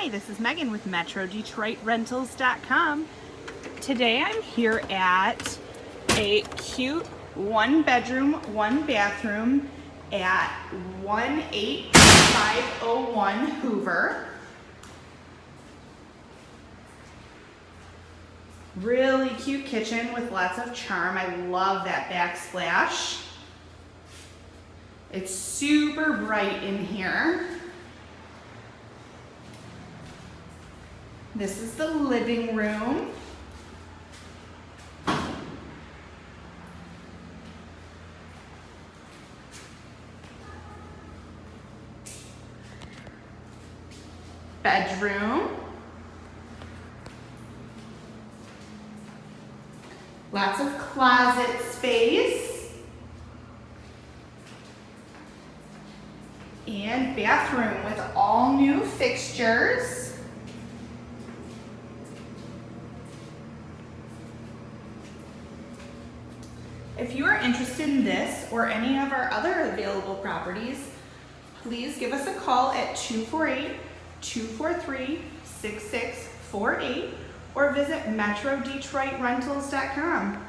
Hi, this is Megan with MetroDetroitRentals.com. Today I'm here at a cute 1-bedroom, 1-bathroom at 18501 Hoover. Really cute kitchen with lots of charm. I love that backsplash. It's super bright in here. This is the living room. Bedroom. Lots of closet space. And bathroom with all new fixtures. If you are interested in this or any of our other available properties, please give us a call at 248-243-6648 or visit MetroDetroitRentals.com.